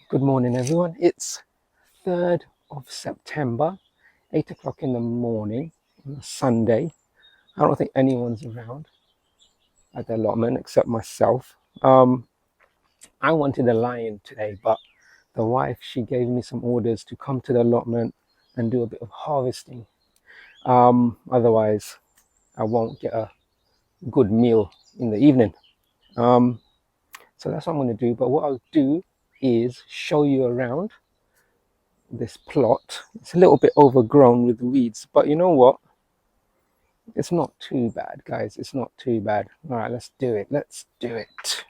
Good morning, everyone. It's 3rd of September, 8 o'clock in the morning on a Sunday. I don't think anyone's around at the allotment except myself. I wanted a lion today, but the wife, she gave me some orders to come to the allotment and do a bit of harvesting. Otherwise, I won't get a good meal in the evening. So that's what I'm going to do. But what I'll do is show you around this plot. It's a little bit overgrown with weeds, but you know what? It's not too bad, guys. It's not too bad. All right, let's do it. Let's do it.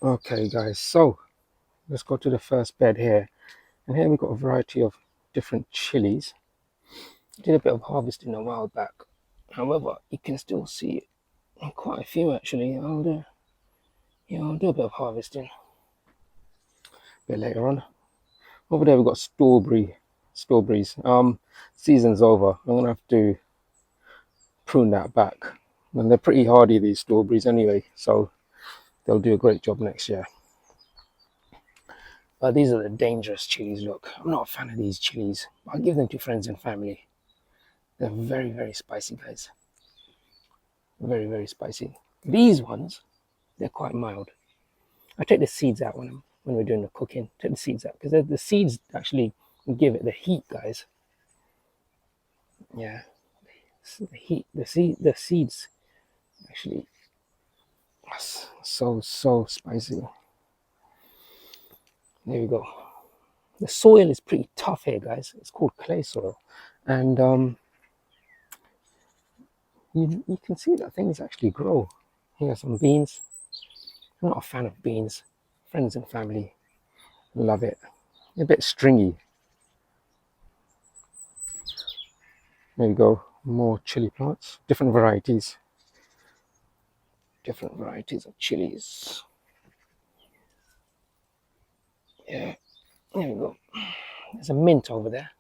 Okay, guys. So let's go to the first bed here. And here we've got a variety of different chilies. Did a bit of harvesting a while back. However, you can still see quite a few actually. I'll do a bit of harvesting a bit later on. Over there we've got strawberries. Season's over. I'm gonna have to prune that back. And they're pretty hardy, these strawberries anyway, so they'll do a great job next year. But these are the dangerous chilies. Look, I'm not a fan of these chilies. I'll give them to friends and family. They're very, very spicy, guys. Very, very spicy. These ones, they're quite mild. I take the seeds out when we're doing the cooking. Take the seeds out because the seeds actually give it the heat, guys. Yeah, the heat, the seeds actually so spicy. There we go. The soil is pretty tough here, guys. It's called clay soil, and you can see that things actually grow. Here are some beans. I'm not a fan of beans. Friends and family love it. They're a bit stringy. There we go. More chili plants, different varieties of chilies. Yeah, there we go. There's a mint over there.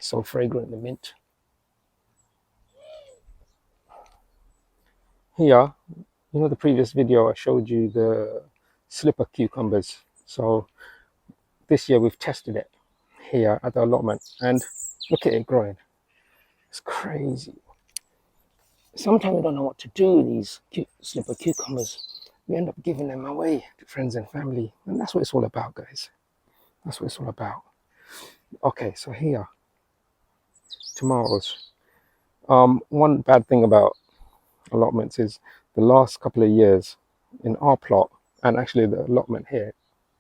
So fragrant, the mint. Here, you know the previous video I showed you the slipper cucumbers. So this year we've tested it here at the allotment and look at it growing. It's crazy. Sometimes we don't know what to do with these slipper cucumbers. We end up giving them away to friends and family, and that's what it's all about, guys. That's what it's all about. Okay, so here, tomatoes. One bad thing about allotments is the last couple of years in our plot, and actually the allotment here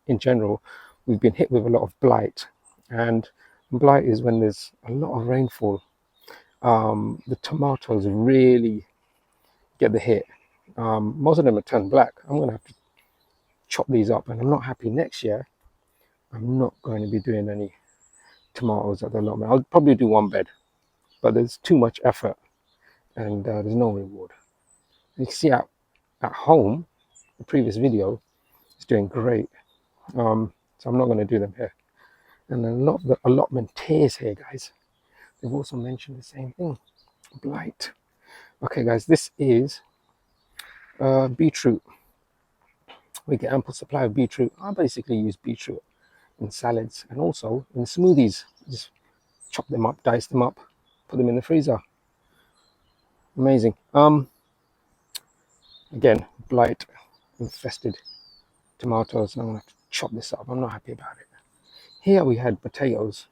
in general, we've been hit with a lot of blight. And blight is when there's a lot of rainfall. The tomatoes really get the hit. Most of them are turned black. I'm going to have to chop these up, and I'm not happy. Next year I'm not going to be doing any tomatoes at the allotment. I'll probably do one bed, but there's too much effort and there's no reward. You can see at home, the previous video is doing great. So I'm not going to do them here. And a lot of the allotment tears here, guys, they've also mentioned the same thing, blight. Okay, guys, this is beetroot. We get ample supply of beetroot. I basically use beetroot in salads and also in smoothies. Just chop them up, dice them up, put them in the freezer. Amazing. Again, blight infested tomatoes. I'm gonna have to chop this up. I'm not happy about it. Here we had potatoes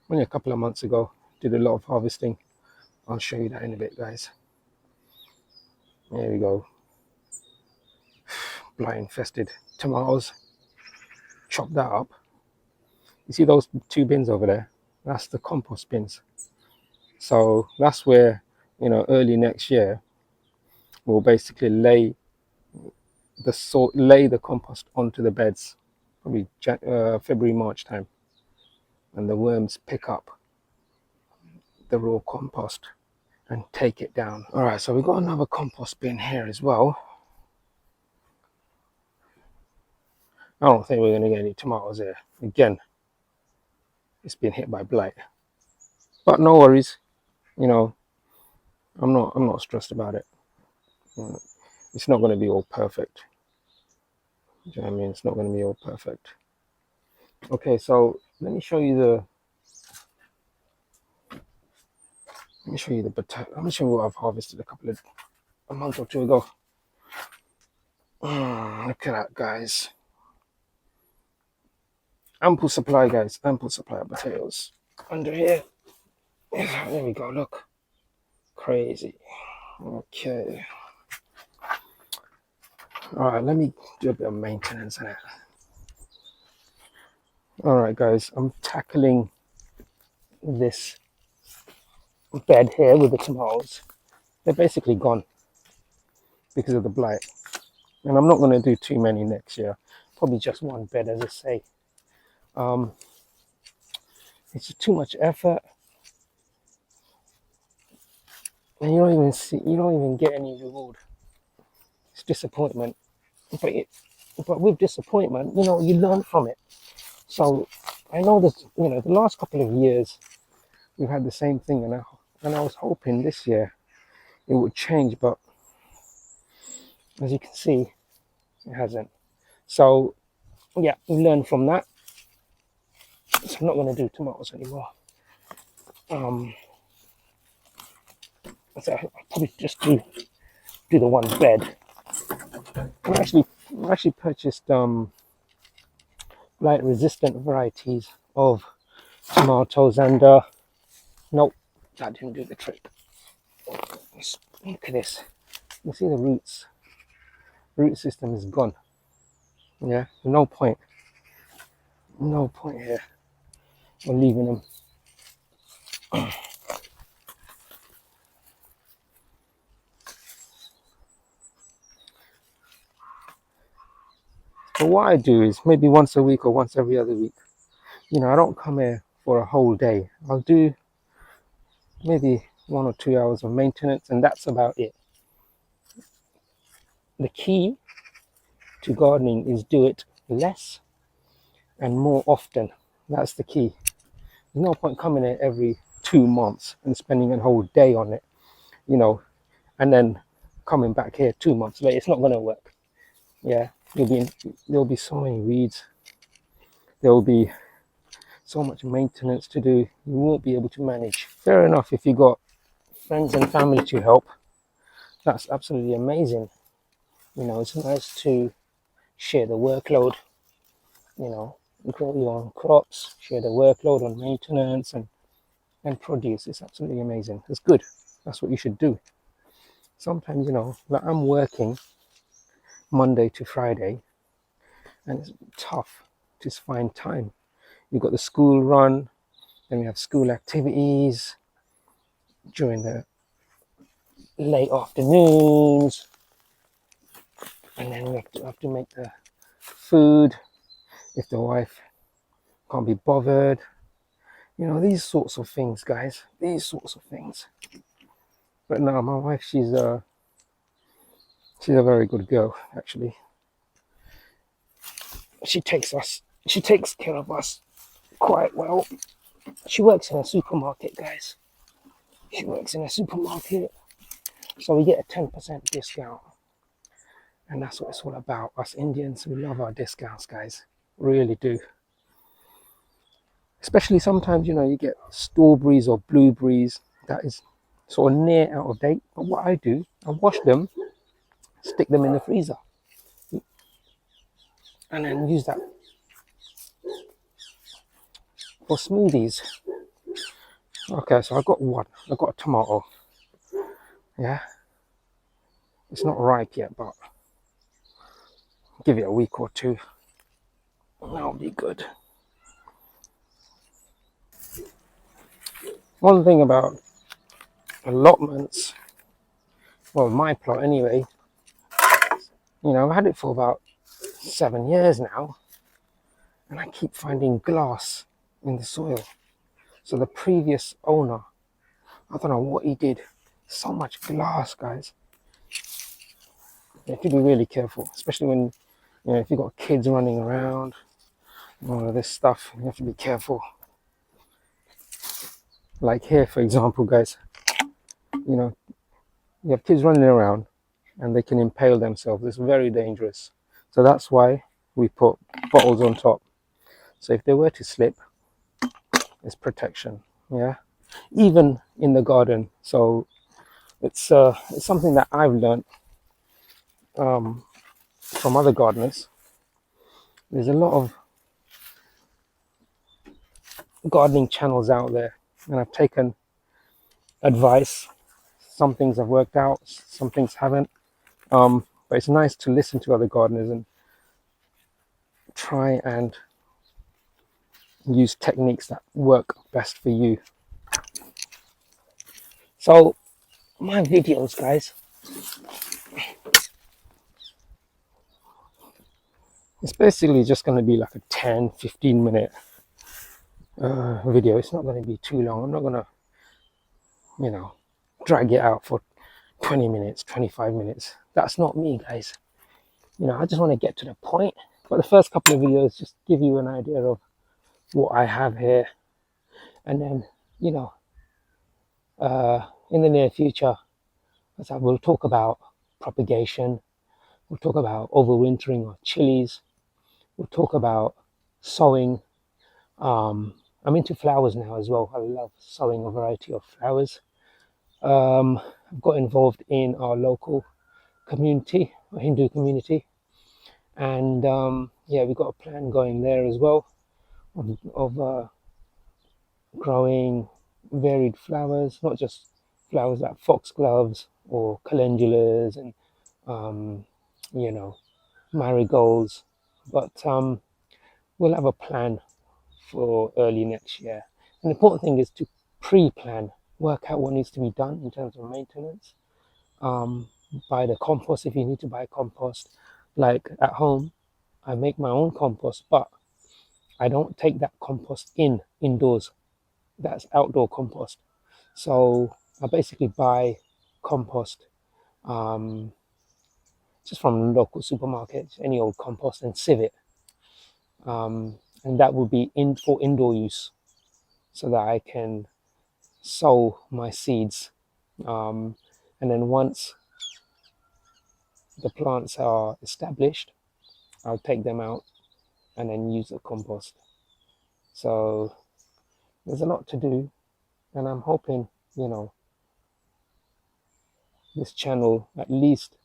only a couple of months ago. Did a lot of harvesting. I'll show you that in a bit, guys. There we go. Blight infested tomatoes. Chop that up. You see those two bins over there? That's the compost bins. So that's where, early next year we'll basically lay the compost onto the beds, probably February, March time, and the worms pick up the raw compost and take it down. All right, so we've got another compost bin here as well. I don't think we're going to get any tomatoes here. Again, it's been hit by blight, but no worries. I'm not stressed about it. It's not going to be all perfect. Do you know what I mean? It's not going to be all perfect. Okay, so let me show you the potato. Let me show you what I've harvested a month or two ago. Look at that, guys. Ample supply, guys. Ample supply of potatoes under here. There we go. Look, crazy. Okay. All right. Let me do a bit of maintenance on it. All right, guys. I'm tackling this bed here with the tomatoes. They're basically gone because of the blight, and I'm not going to do too many next year. Probably just one bed, as I say. It's just too much effort, and you don't even get any reward. It's disappointment, but with disappointment, you learn from it. So I know that the last couple of years we've had the same thing, and I was hoping this year it would change, but as you can see, it hasn't. So yeah, we learned from that. So I'm not going to do tomatoes anymore. So I'll probably just do the one bed. I actually purchased blight resistant varieties of tomatoes, and nope, that didn't do the trick. Look at this. You see the roots. Root system is gone. Yeah, no point here of leaving them. But what I do is maybe once a week or once every other week. I don't come here for a whole day. I'll do maybe 1 or 2 hours of maintenance, and that's about it. The key to gardening is do it less and more often. That's the key. There's no point coming here every 2 months and spending a whole day on it, and then coming back here 2 months later. It's not going to work. Yeah, there'll be so many weeds. There will be so much maintenance to do. You won't be able to manage. Fair enough if you got friends and family to help. That's absolutely amazing. It's nice to share the workload. Grow your own crops, share the workload on maintenance and produce. It's absolutely amazing. It's good. That's what you should do. Sometimes, like I'm working Monday to Friday, and it's tough to find time. You've got the school run, then we have school activities during the late afternoons, and then we have to make the food if the wife can't be bothered. These sorts of things, guys. These sorts of things. But no, my wife, she's a very good girl, actually. She takes care of us quite well. She works in a supermarket, guys. She works in a supermarket, so we get a 10% discount. And that's what it's all about. Us Indians, we love our discounts, guys. Really do. Especially sometimes, you get strawberries or blueberries that is sort of near out of date. But what I do, I wash them, stick them in the freezer, and then use that for smoothies. Okay, so I got a tomato. Yeah, it's not ripe yet, but give it a week or two, that'll be good. One thing about allotments, well, my plot anyway, I've had it for about 7 years now, and I keep finding glass in the soil. So the previous owner, I don't know what he did. So much glass, guys. You have to be really careful, especially when, if you've got kids running around and all of this stuff, you have to be careful. Like here, for example, guys, you have kids running around and they can impale themselves. It's very dangerous. So that's why we put bottles on top. So if they were to slip, it's protection. Yeah, even in the garden. So it's something that I've learned from other gardeners. There's a lot of gardening channels out there, and I've taken advice. Some things have worked out, some things haven't. But it's nice to listen to other gardeners and try and use techniques that work best for you. So my videos, guys, it's basically just going to be like a 10-15 minute video. It's not going to be too long. I'm not going to, you know, drag it out for 20 minutes, 25 minutes. That's not me, guys. You know, I just want to get to the point. But the first couple of videos just give you an idea of what I have here. And then, you know, in the near future, we'll talk about propagation. We'll talk about overwintering of chilies. We'll talk about sowing. I'm into flowers now as well. I love sowing a variety of flowers. I've got involved in our local community, a Hindu community, and yeah, we've got a plan going there as well of growing varied flowers, not just flowers like foxgloves or calendulas and you know, marigolds, but we'll have a plan for early next year. And the important thing is to pre-plan, work out what needs to be done in terms of maintenance. Buy the compost if you need to buy compost. Like at home, I make my own compost, but I don't take that compost indoors. That's outdoor compost. So I basically buy compost just from local supermarkets, any old compost, and sieve it. And that will be for indoor use so that I can sow my seeds. And then once the plants are established, I'll take them out and then use the compost. So there's a lot to do, and I'm hoping, you know, this channel at least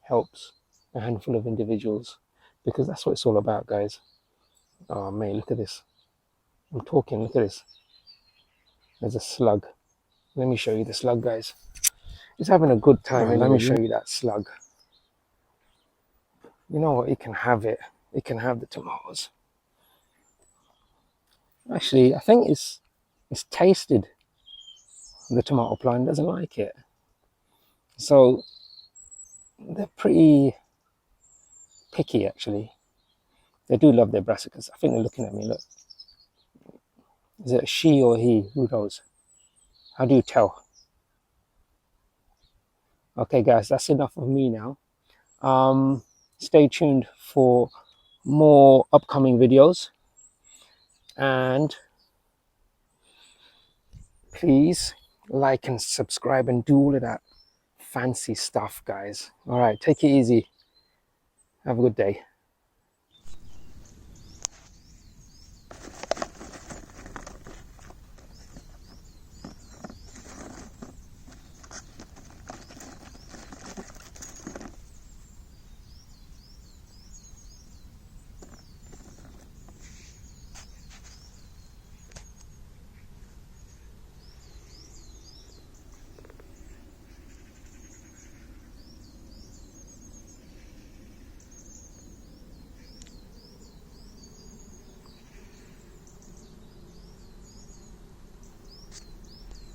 helps a handful of individuals, because that's what it's all about, guys. Oh man, look at this. I'm talking, look at this. There's a slug. Let me show you the slug, guys. It's having a good time. Right, let me show you that slug. You know what? It can have it. It can have the tomatoes. Actually, I think it's tasted the tomato plant, doesn't like it. So they're pretty picky, actually. They do love their brassicas. I think they're looking at me. Look, is it a she or he? Who knows? How do you tell? Okay, guys, that's enough of me now. Stay tuned for more upcoming videos, and please like and subscribe and do all of that fancy stuff, guys. All right, take it easy. Have a good day.